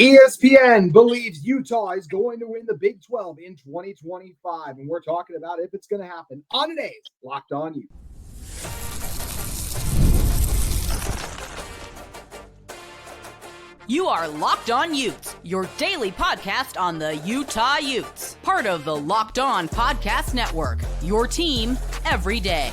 ESPN believes Utah is going to win the Big 12 in 2025, and we're talking about if it's going to happen on today's Locked On Utes. You are Locked On Utes, your daily podcast on the Utah Utes. Part of the Locked On Podcast Network, your team every day.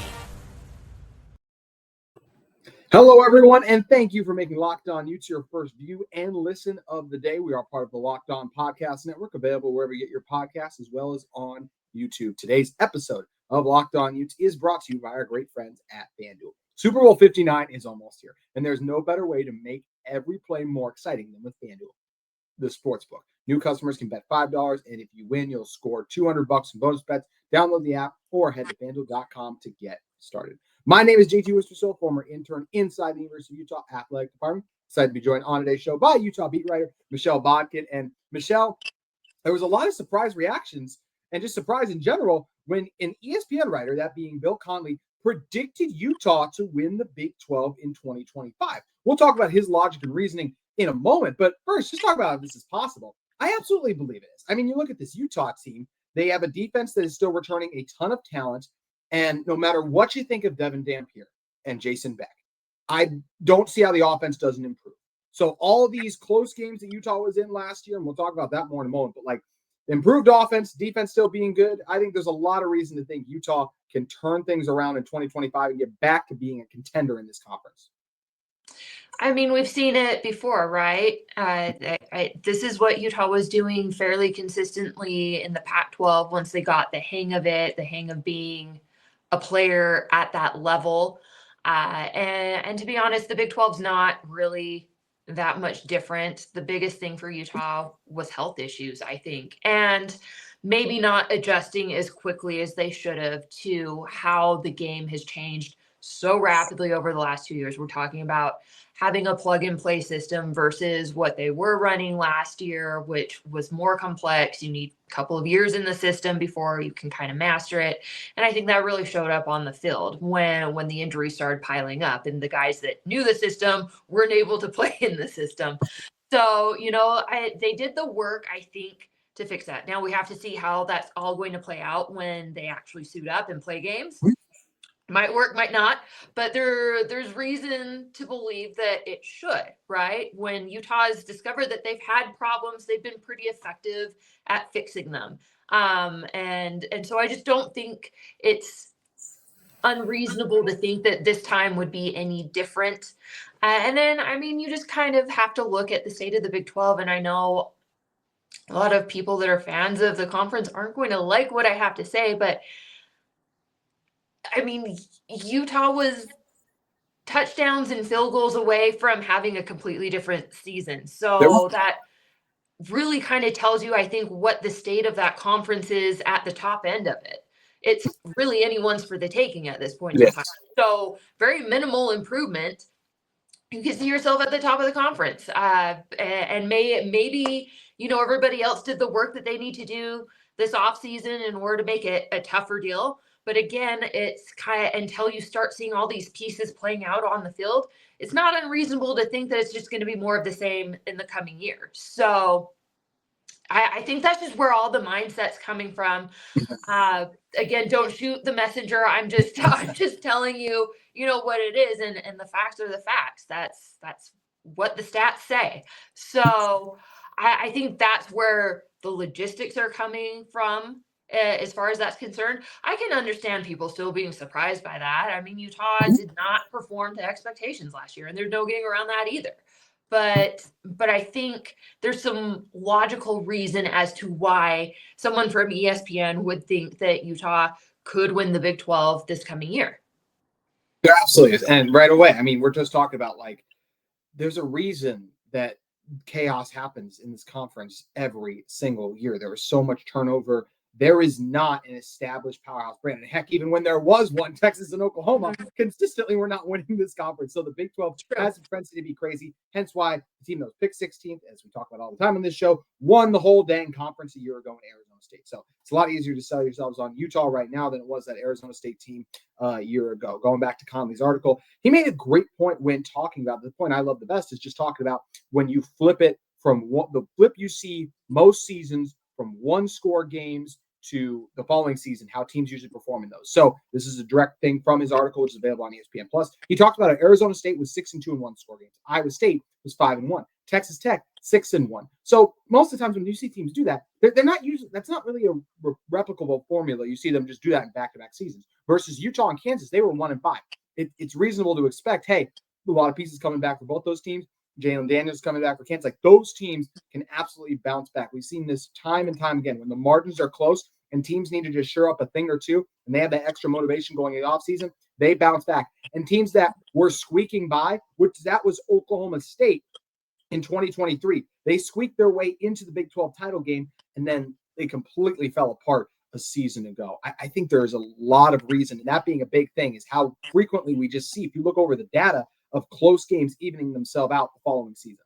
Hello, everyone, and thank you for making Locked On Utes your first view and listen of the day. We are part of the Locked On Podcast Network, available wherever you get your podcasts, as well as on YouTube. Today's episode of Locked On Utes is brought to you by our great friends at FanDuel. Super Bowl 59 is almost here, and there's no better way to make every play more exciting than with FanDuel, the sportsbook. New customers can bet $5, and if you win, you'll score $200 in bonus bets. Download the app or head to FanDuel.com to get started. My name is JT Wistrcill, former intern inside the University of Utah Athletic Department. Excited to be joined on today's show by Utah beat writer Michelle Bodkin. And Michelle, there was a lot of surprise reactions and just surprise in general when an ESPN writer, that being Bill Conley, predicted Utah to win the Big 12 in 2025. We'll talk about his logic and reasoning in a moment, but first, just talk about if this is possible. I absolutely believe it is. I mean, you look at this Utah team, they have a defense that is still returning a ton of talent. And no matter what you think of Devin Dampier and Jason Beck, I don't see how the offense doesn't improve. So all these close games that Utah was in last year, and we'll talk about that more in a moment, but like improved offense, defense still being good, I think there's a lot of reason to think Utah can turn things around in 2025 and get back to being a contender in this conference. I mean, we've seen it before, right? This is what Utah was doing fairly consistently in the Pac-12 once they got the hang of it, the hang of being a player at that level. And to be honest, the Big 12's not really that much different. The biggest thing for Utah was health issues, I think, and maybe not adjusting as quickly as they should have to how the game has changed so rapidly over the last 2 years. We're talking about having a plug-and-play system versus what they were running last year, which was more complex. You need a couple of years in the system before you can kind of master it. And I think that really showed up on the field when the injuries started piling up and the guys that knew the system weren't able to play in the system. So, they did the work, I think, to fix that. Now we have to see how that's all going to play out when they actually suit up and play games. Might work, might not, but there's reason to believe that it should, right? When Utah has discovered that they've had problems, they've been pretty effective at fixing them. And so I just don't think it's unreasonable to think that this time would be any different. And then, I mean, you just kind of have to look at the state of the Big 12. And I know a lot of people that are fans of the conference aren't going to like what I have to say, but I mean, Utah was touchdowns and field goals away from having a completely different season. So that really kind of tells you, I think, what the state of that conference is at the top end of it. It's really anyone's for the taking at this point in time. So very minimal improvement. You can see yourself at the top of the conference. And maybe, everybody else did the work that they need to do this offseason in order to make it a tougher deal. But again, it's kind of until you start seeing all these pieces playing out on the field, it's not unreasonable to think that it's just going to be more of the same in the coming year. So I think that's just where all the mindset's coming from. Again, don't shoot the messenger. I'm just telling you, what it is, and the facts are the facts. That's what the stats say. So I think that's where the logistics are coming from. As far as that's concerned, I can understand people still being surprised by that. I mean, Utah did not perform to expectations last year, and there's no getting around that either. But I think there's some logical reason as to why someone from ESPN would think that Utah could win the Big 12 this coming year. There absolutely is. And right away, I mean, we're just talking about, there's a reason that chaos happens in this conference every single year. There was so much turnover. There is not an established powerhouse brand. And heck, even when there was one, Texas and Oklahoma consistently were not winning this conference. So the Big 12 has a propensity to be crazy. Hence why the team that was picked 16th, as we talk about all the time on this show, won the whole dang conference a year ago in Arizona State. So it's a lot easier to sell yourselves on Utah right now than it was that Arizona State team a year ago. Going back to Conley's article, he made a great point when talking about the point I love the best is just talking about when you flip it from the flip you see most seasons from one-score games to the following season, how teams usually perform in those. So this is a direct thing from his article, which is available on ESPN Plus. He talked about it. Arizona State was 6-2 in one-score games. Iowa State was 5-1. Texas Tech 6-1. So most of the times when you see teams do that, they're not usually. That's not really a replicable formula. You see them just do that in back-to-back seasons. Versus Utah and Kansas, they were 1-5. It's reasonable to expect, hey, a lot of pieces coming back for both those teams. Jalen Daniels coming back for Kansas. Like, those teams can absolutely bounce back. We've seen this time and time again. When the margins are close and teams need to just shore up a thing or two, and they have that extra motivation going in the offseason, they bounce back. And teams that were squeaking by, which that was Oklahoma State in 2023. They squeaked their way into the Big 12 title game, and then they completely fell apart a season ago. I think there's a lot of reason, and that being a big thing is how frequently we just see, if you look over the data, of close games evening themselves out the following season.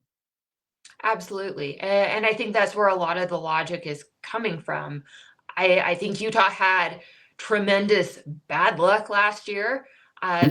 Absolutely. And I think that's where a lot of the logic is coming from. I think Utah had tremendous bad luck last year.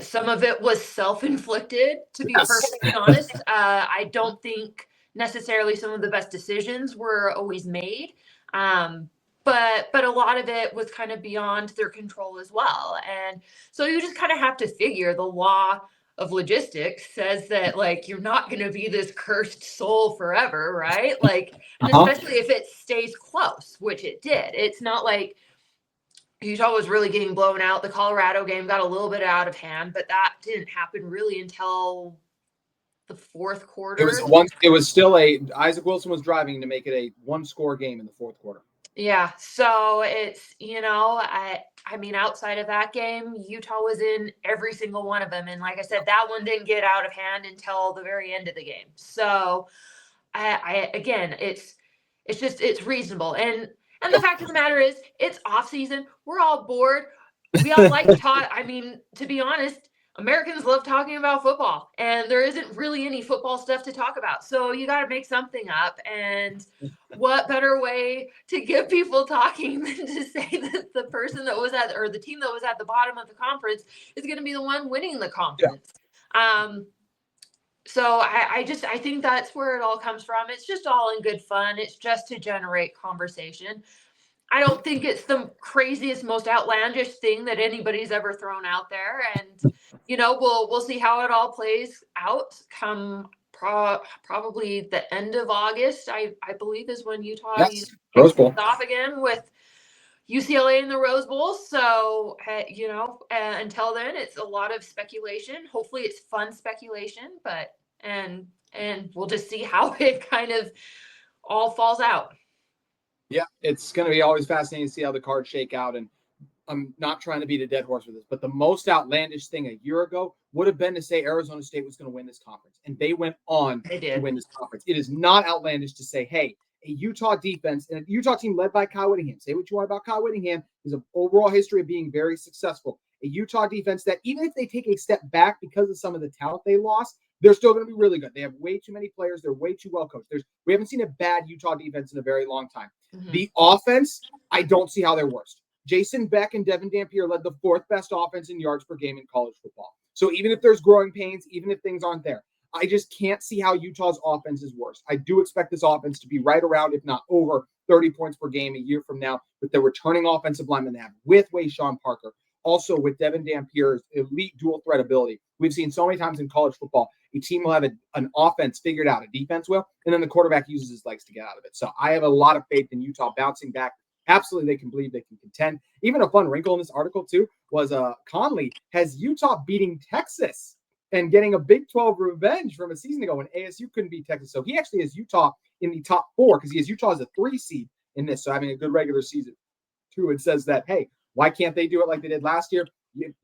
Some of it was self-inflicted, to be perfectly honest. I don't think necessarily some of the best decisions were always made. But a lot of it was kind of beyond their control as well. And so you just kind of have to figure the law of logistics says that, like, you're not going to be this cursed soul forever, right? Like, and especially if it stays close, which it did. It's not like Utah was really getting blown out. The Colorado game got a little bit out of hand, but that didn't happen really until the fourth quarter. It was still Isaac Wilson was driving to make it a one-score game in the fourth quarter. Yeah, so it's, I mean, outside of that game, Utah was in every single one of them. And like I said, that one didn't get out of hand until the very end of the game. So again, it's reasonable. And the fact of the matter is, it's off season. We're all bored. We all like to talk. I mean, to be honest, Americans love talking about football, and there isn't really any football stuff to talk about. So you got to make something up. And what better way to get people talking than to say that the person that was or the team that was at the bottom of the conference is going to be the one winning the conference. Yeah. So I think that's where it all comes from. It's just all in good fun. It's just to generate conversation. I don't think it's the craziest, most outlandish thing that anybody's ever thrown out there. And, we'll see how it all plays out come probably the end of August, I believe, is when Utah Rose Bowl off again with UCLA in the Rose Bowl. So, until then, it's a lot of speculation. Hopefully it's fun speculation, but and we'll just see how it kind of all falls out. Yeah, it's going to be always fascinating to see how the cards shake out. And I'm not trying to beat a dead horse with this, but the most outlandish thing a year ago would have been to say Arizona State was going to win this conference. And they went on to win this conference. It is not outlandish to say, hey, a Utah defense and a Utah team led by Kyle Whittingham. Say what you want about Kyle Whittingham. There's an overall history of being very successful. A Utah defense that, even if they take a step back because of some of the talent they lost, they're still going to be really good. They have way too many players. They're way too well coached. We haven't seen a bad Utah defense in a very long time. Mm-hmm. The offense, I don't see how they're worst. Jason Beck and Devin Dampier led the fourth best offense in yards per game in college football. So even if there's growing pains, even if things aren't there, I just can't see how Utah's offense is worse. I do expect this offense to be right around, if not over, 30 points per game a year from now with the returning offensive lineman they have, with Wayshawn Parker, also with Devin Dampier's elite dual threat ability. We've seen so many times in college football, a team will have an offense figured out, a defense will, and then the quarterback uses his legs to get out of it. So I have a lot of faith in Utah bouncing back. Absolutely, they can believe they can contend. Even a fun wrinkle in this article, too, was Conley has Utah beating Texas and getting a Big 12 revenge from a season ago when ASU couldn't beat Texas. So he actually has Utah in the top 4 because he has Utah as a 3 seed in this, so having a good regular season, too. It says that, hey, why can't they do it like they did last year?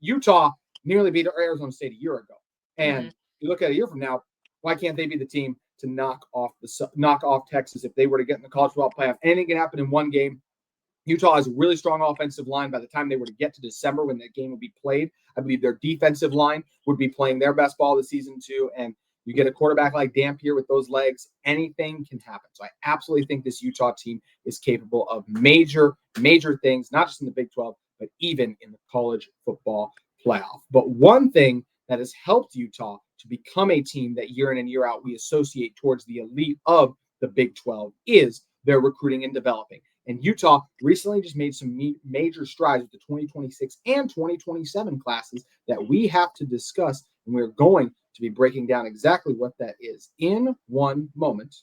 Utah nearly beat Arizona State a year ago. And you look at a year from now, why can't they be the team to knock off Texas if they were to get in the college football playoff? Anything can happen in one game. Utah has a really strong offensive line. By the time they were to get to December when that game would be played, I believe their defensive line would be playing their best ball this season too. And you get a quarterback like Dampier with those legs, anything can happen. So I absolutely think this Utah team is capable of major, major things, not just in the Big 12, but even in the college football playoff. But one thing that has helped Utah to become a team that year in and year out we associate towards the elite of the Big 12 is their recruiting and developing. And Utah recently just made some major strides with the 2026 and 2027 classes that we have to discuss. And we're going to be breaking down exactly what that is in one moment.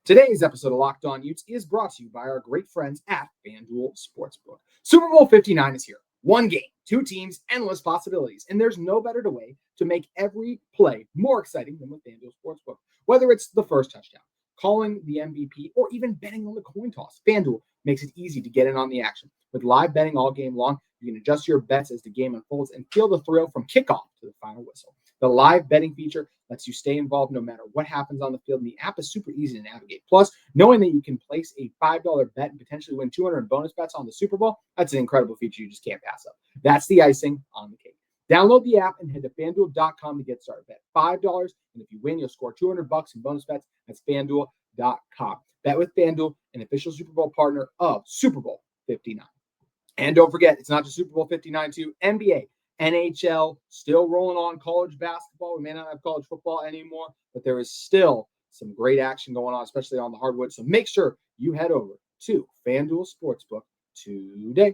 Today's episode of Locked On Utes is brought to you by our great friends at FanDuel Sportsbook. Super Bowl 59 is here. One game, two teams, endless possibilities. And there's no better way to make every play more exciting than with FanDuel Sportsbook. Whether it's the first touchdown, calling the MVP, or even betting on the coin toss, FanDuel makes it easy to get in on the action. With live betting all game long, you can adjust your bets as the game unfolds and feel the thrill from kickoff to the final whistle. The live betting feature lets you stay involved no matter what happens on the field, and the app is super easy to navigate. Plus, knowing that you can place a $5 bet and potentially win 200 bonus bets on the Super Bowl, that's an incredible feature you just can't pass up. That's the icing on the cake. Download the app and head to FanDuel.com to get started. Bet $5, and if you win, you'll score $200 in bonus bets. That's FanDuel.com. Bet with FanDuel, an official Super Bowl partner of Super Bowl 59. And don't forget, it's not just Super Bowl 59 too. NBA, NHL, still rolling on, college basketball. We may not have college football anymore, but there is still some great action going on, especially on the hardwood. So make sure you head over to FanDuel Sportsbook today.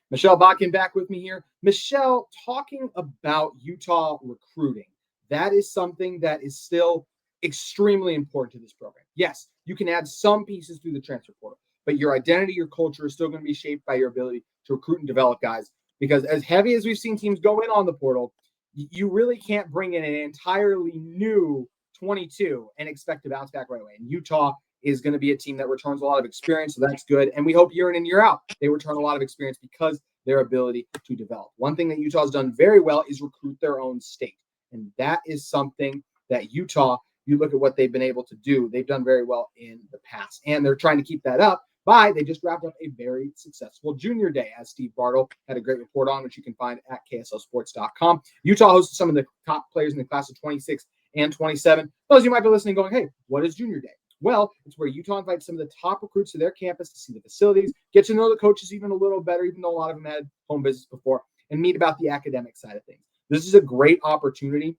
Michelle Bodkin back with me here. Michelle, talking about Utah recruiting. That is something that is still extremely important to this program. Yes, you can add some pieces through the transfer portal, but your identity, your culture is still going to be shaped by your ability to recruit and develop guys. Because as heavy as we've seen teams go in on the portal, you really can't bring in an entirely new 22 and expect to bounce back right away. And Utah is going to be a team that returns a lot of experience, so that's good. And we hope year in and year out, they return a lot of experience because their ability to develop. One thing that Utah has done very well is recruit their own state. And that is something that Utah, you look at what they've been able to do, they've done very well in the past. And they're trying to keep that up they just wrapped up a very successful junior day, as Steve Bartle had a great report on, which you can find at KSLSports.com. Utah hosted some of the top players in the class of 26 and 27. Those of you might be listening going, hey, what is junior day? Well, it's where Utah invites some of the top recruits to their campus to see the facilities, get to know the coaches even a little better, even though a lot of them had home visits before, and meet about the academic side of things. This is a great opportunity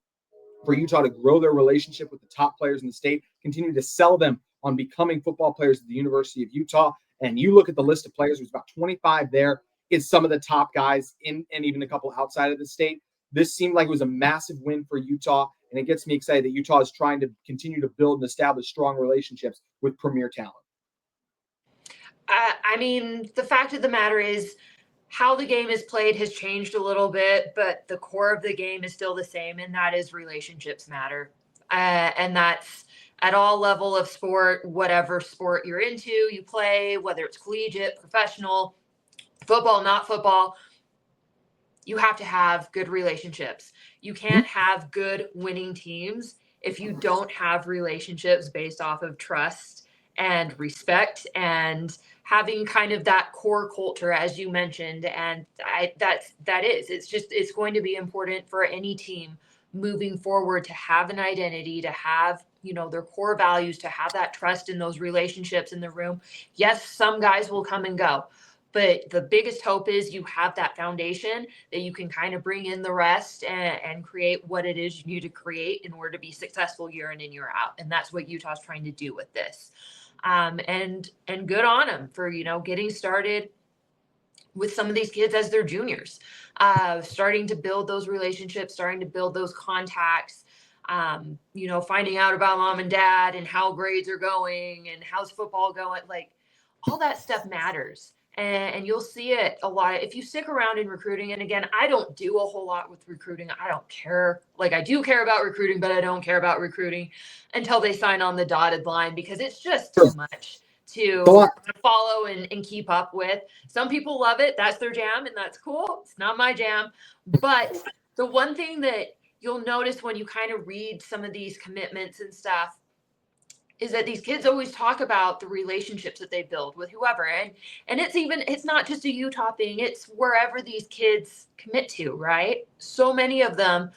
for Utah to grow their relationship with the top players in the state, continue to sell them on becoming football players at the University of Utah. And you look at the list of players, there's about 25 there. It's some of the top guys in and even a couple outside of the state. This seemed like it was a massive win for Utah, and it gets me excited that Utah is trying to continue to build and establish strong relationships with premier talent. I mean, the fact of the matter is how the game is played has changed a little bit, but the core of the game is still the same, and that is relationships matter. And that's at all level of sport, whatever sport you're into, you play, whether it's collegiate, professional, football, not football, you have to have good relationships. You can't have good winning teams if you don't have relationships based off of trust and respect and having kind of that core culture, as you mentioned. And it's going to be important for any team moving forward to have an identity, to have, their core values, to have that trust in those relationships in the room. Yes, some guys will come and go, but the biggest hope is you have that foundation that you can kind of bring in the rest and create what it is you need to create in order to be successful year in and year out. And that's what Utah's trying to do with this. And good on them for, getting started with some of these kids as they're juniors, starting to build those relationships, starting to build those contacts, finding out about mom and dad and how grades are going and how's football going. Like, all that stuff matters. And you'll see it a lot if you stick around in recruiting. And again, I don't do a whole lot with recruiting. I don't care. Like, I do care about recruiting, but I don't care about recruiting until they sign on the dotted line, because it's just too much to follow and keep up with. Some people love it. That's their jam, and that's cool. It's not my jam. But the one thing that you'll notice when you kind of read some of these commitments and stuff is that these kids always talk about the relationships that they build with whoever. And it's not just a Utah thing. It's wherever these kids commit to, right? So many of them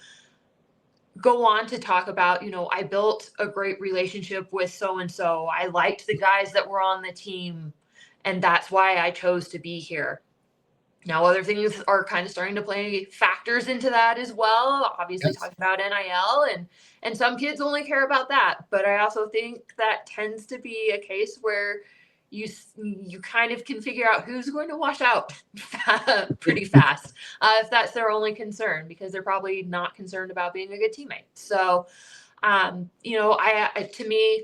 go on to talk about, I built a great relationship with so-and-so. I liked the guys that were on the team, and that's why I chose to be here. Now, other things are kind of starting to play factors into that as well. Obviously, Yes. talking about NIL, and some kids only care about that. But I also think that tends to be a case where you kind of can figure out who's going to wash out pretty fast if that's their only concern, because they're probably not concerned about being a good teammate. So, to me,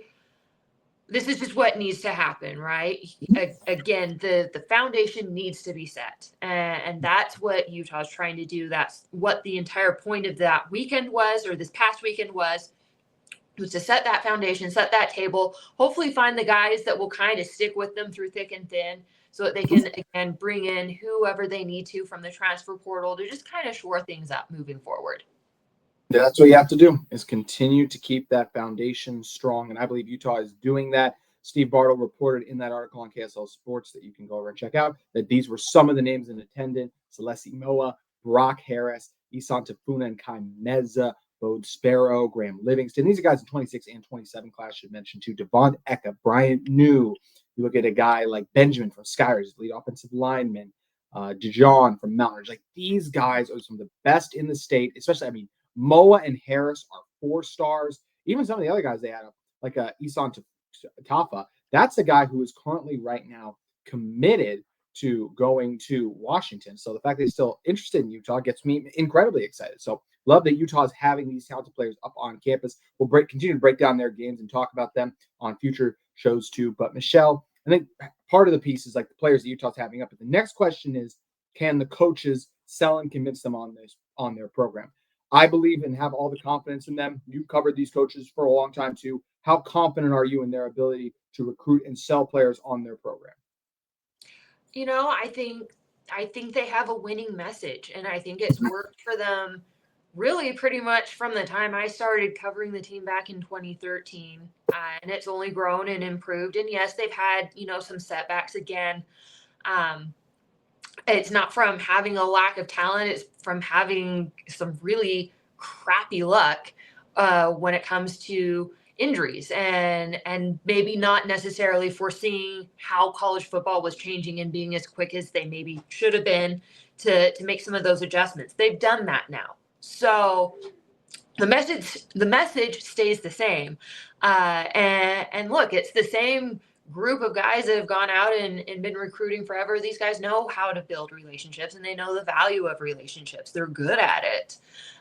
this is just what needs to happen, right? Again, the foundation needs to be set. And that's what Utah's trying to do. That's what the entire point of that weekend was, or this past weekend was to set that foundation, set that table, hopefully find the guys that will kind of stick with them through thick and thin, so that they can, again, bring in whoever they need to from the transfer portal to just kind of shore things up moving forward. That's what you have to do, is continue to keep that foundation strong. And I believe Utah is doing that. Steve Bartle reported in that article on KSL Sports that you can go over and check out that these were some of the names in attendance: Celeste Moa, Brock Harris, Isan Tafuna and Kai Meza, Bode Sparrow, Graham Livingston. These are guys in 26 and 27 class should mention too. Devon Eka, Bryant New. You look at a guy like Benjamin from Skyers, lead offensive lineman, Dijon from Mountain Ridge. Like, these guys are some of the best in the state, especially, Moa and Harris are 4 stars. Even some of the other guys they had up, like Isan Tafa, that's a guy who is currently right now committed to going to Washington. So the fact that he's still interested in Utah gets me incredibly excited. So love that Utah is having these talented players up on campus. We'll continue to break down their games and talk about them on future shows too. But Michelle, I think part of the piece is like the players that Utah's having up. But the next question is, can the coaches sell and convince them on their program? I believe and have all the confidence in them. You've covered these coaches for a long time too. How confident are you in their ability to recruit and sell players on their program? I think they have a winning message, and I think it's worked for them really pretty much from the time I started covering the team back in 2013, and it's only grown and improved. And yes, they've had, some setbacks again. It's not from having a lack of talent. It's from having some really crappy luck when it comes to injuries and maybe not necessarily foreseeing how college football was changing and being as quick as they maybe should have been to make some of those adjustments. They've done that now. So the message stays the same. And look, it's the same group of guys that have gone out and been recruiting forever. These guys know how to build relationships, and they know the value of relationships. They're good at it.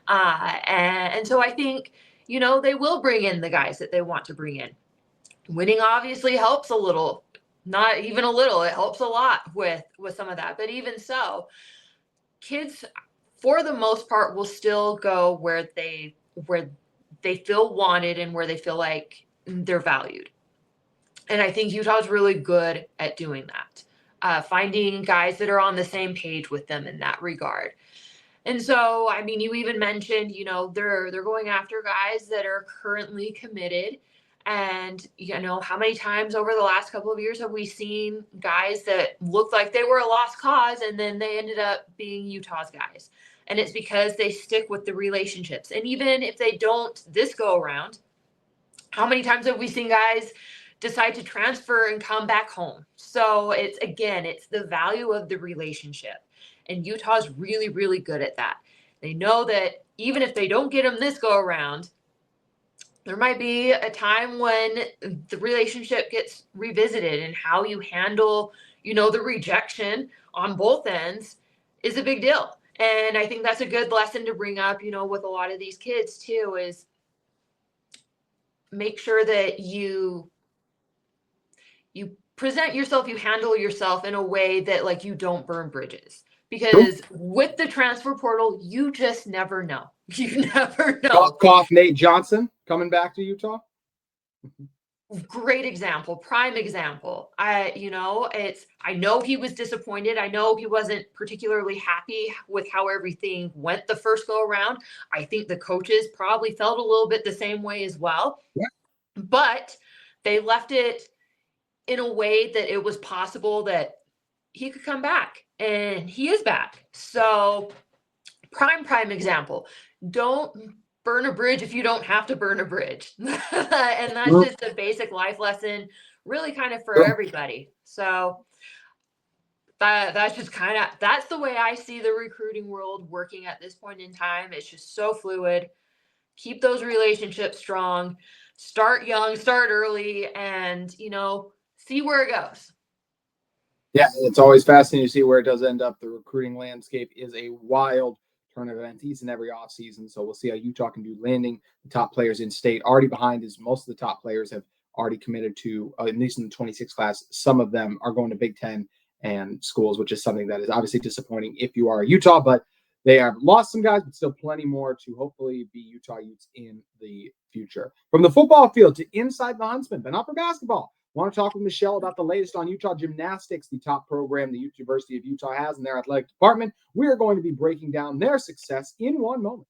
And so I think, they will bring in the guys that they want to bring in. Winning obviously helps a little, not even a little. It helps a lot with some of that. But even so, kids, for the most part, will still go where they feel wanted and where they feel like they're valued. And I think Utah's really good at doing that, finding guys that are on the same page with them in that regard. And so, you even mentioned, they're going after guys that are currently committed. And, how many times over the last couple of years have we seen guys that looked like they were a lost cause, and then they ended up being Utah's guys? And it's because they stick with the relationships. And even if they don't this go around, how many times have we seen guys decide to transfer and come back home? So it's the value of the relationship. And Utah's really, really good at that. They know that even if they don't get them this go around, there might be a time when the relationship gets revisited, and how you handle, the rejection on both ends is a big deal. And I think that's a good lesson to bring up, with a lot of these kids too, is make sure that you present yourself, you handle yourself in a way that, like, you don't burn bridges. Because with the transfer portal, you just never know. You never know. Cough, Nate Johnson coming back to Utah. Great example, prime example. I know he was disappointed. I know he wasn't particularly happy with how everything went the first go around. I think the coaches probably felt a little bit the same way as well. Yeah. But they left it in a way that it was possible that he could come back, and he is back. So prime example. Don't burn a bridge if you don't have to burn a bridge. And that's just a basic life lesson, really kind of for everybody. So That's just that's the way I see the recruiting world working at this point in time. It's just so fluid. Keep those relationships strong, start young, start early, and, see where it goes. Yeah, it's always fascinating to see where it does end up. The recruiting landscape is a wild turn of events each and every offseason. So we'll see how Utah can do landing the top players in state. Already behind is most of the top players have already committed to, at least in the 26 class, some of them are going to Big Ten and schools, which is something that is obviously disappointing if you are a Utah, but they have lost some guys, but still plenty more to hopefully be Utah Utes in the future. From the football field to inside the Huntsman, but not for basketball. I want to talk with Michelle about the latest on Utah Gymnastics, the top program the University of Utah has in their athletic department. We are going to be breaking down their success in one moment.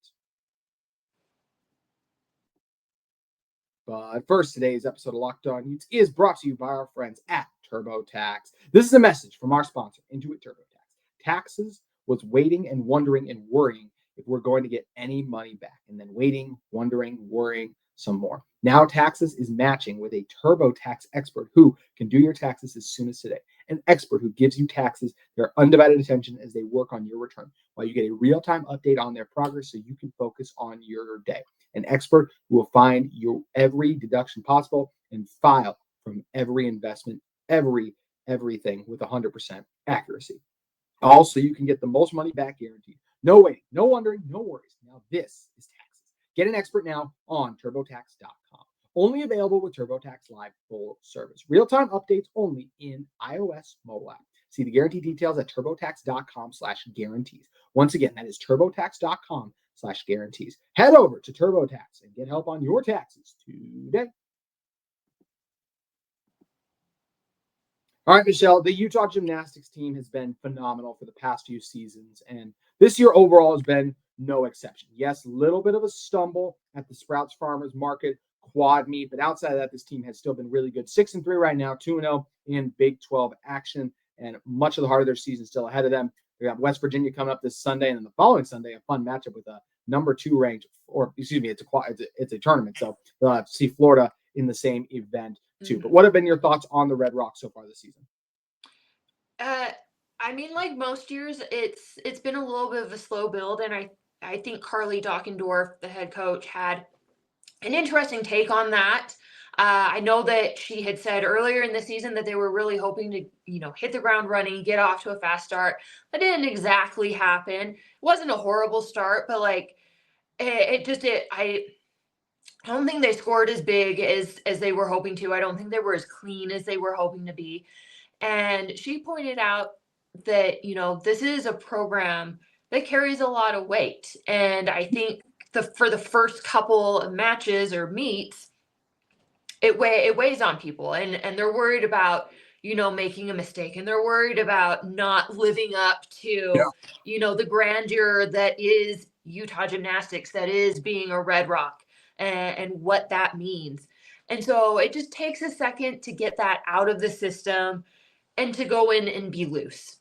But first, today's episode of Locked On Utes is brought to you by our friends at TurboTax. This is a message from our sponsor, Intuit TurboTax. Taxes was waiting and wondering and worrying if we're going to get any money back, and then waiting, wondering, worrying some more. Now Taxes is matching with a TurboTax expert who can do your taxes as soon as today. An expert who gives you taxes their undivided attention as they work on your return, while you get a real-time update on their progress so you can focus on your day. An expert who will find your every deduction possible and file from every investment, everything with 100% accuracy. Also, you can get the most money back guaranteed. No waiting, no wondering, no worries. Now this is Taxes. Get an expert now on TurboTax.com. Only available with TurboTax Live full service. Real-time updates only in iOS mobile app. See the guarantee details at TurboTax.com/guarantees. Once again, that is TurboTax.com/guarantees. Head over to TurboTax and get help on your taxes today. All right, Michelle, the Utah Gymnastics team has been phenomenal for the past few seasons, and this year overall has been no exception. Yes, a little bit of a stumble at the Sprouts Farmers Market quad meet, but outside of that, this team has still been really good. 6-3 right now, 2-0 in Big 12 action, and much of the heart of their season still ahead of them. We got West Virginia coming up this Sunday, and then the following Sunday, a fun matchup with a number 2 ranked, or excuse me, it's a tournament, so they'll have to see Florida in the same event too. Mm-hmm. But what have been your thoughts on the Red Rocks so far this season? I mean, like most years, it's been a little bit of a slow build, and I think Carly Dockendorf, the head coach, had an interesting take on that. I know that she had said earlier in the season that they were really hoping to, hit the ground running, get off to a fast start. That didn't exactly happen. It wasn't a horrible start, but I don't think they scored as big as they were hoping to. I don't think they were as clean as they were hoping to be. And she pointed out that, this is a program that carries a lot of weight. And I think for the first couple of matches or meets, it weighs on people. And they're worried about, making a mistake. And they're worried about not living up to, the grandeur that is Utah Gymnastics, that is being a Red Rock, and what that means. And so it just takes a second to get that out of the system and to go in and be loose.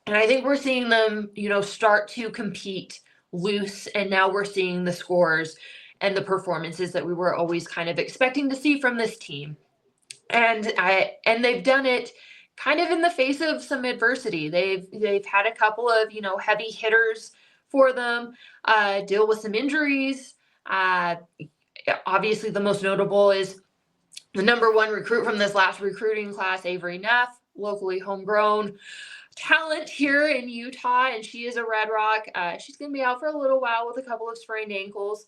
And I think we're seeing them, start to compete loose. And now we're seeing the scores and the performances that we were always kind of expecting to see from this team. And they've done it kind of in the face of some adversity. They've had a couple of, heavy hitters for them, deal with some injuries. Obviously the most notable is the number 1 recruit from this last recruiting class, Avery Neff, locally homegrown talent here in Utah, and she is a Red Rock. She's going to be out for a little while with a couple of sprained ankles.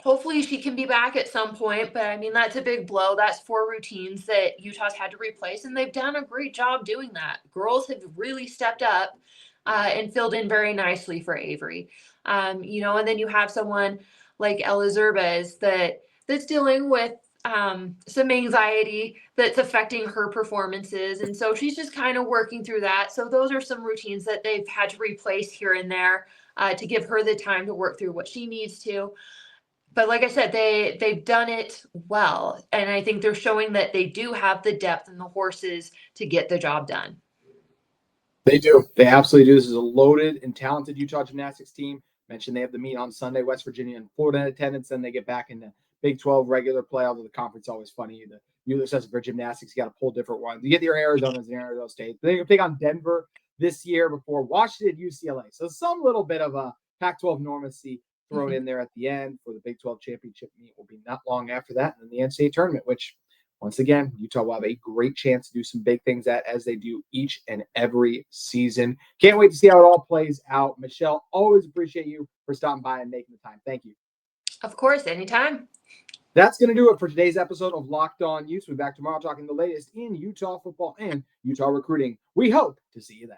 Hopefully she can be back at some point, but I mean, that's a big blow. That's 4 routines that Utah's had to replace, and they've done a great job doing that. Girls have really stepped up and filled in very nicely for Avery. And then you have someone like Ella Zerbez that's dealing with some anxiety that's affecting her performances. And so she's just kind of working through that. So those are some routines that they've had to replace here and there to give her the time to work through what she needs to. But like I said, they've done it well. And I think they're showing that they do have the depth and the horses to get the job done. They do. They absolutely do. This is a loaded and talented Utah Gymnastics team. Mentioned they have the meet on Sunday, West Virginia and Florida in attendance. Then they get back in the Big 12 regular play, although the conference is always funny. The says for gymnastics, you got to pull different ones. You get your Arizonas and Arizona State. They're going to pick on Denver this year before Washington, UCLA. So some little bit of a Pac-12 normacy thrown in there at the end for the Big 12 championship meet will be not long after that. And then the NCAA tournament, which once again, Utah will have a great chance to do some big things as they do each and every season. Can't wait to see how it all plays out. Michelle, always appreciate you for stopping by and making the time. Thank you. Of course, anytime. That's going to do it for today's episode of Locked On Utes. We'll be back tomorrow talking the latest in Utah football and Utah recruiting. We hope to see you then.